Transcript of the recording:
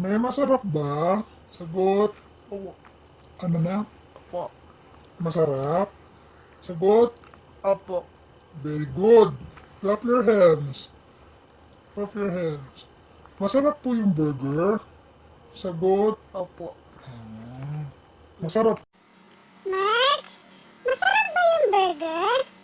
May masarap ba? Sagot. Oo. Ano na? Opo. Masarap? Sagot. Opo. Very good. Clap your hands. Clap your hands. Masarap po yung burger? Sagot. Opo. Masarap. Max, masarap ba yung burger?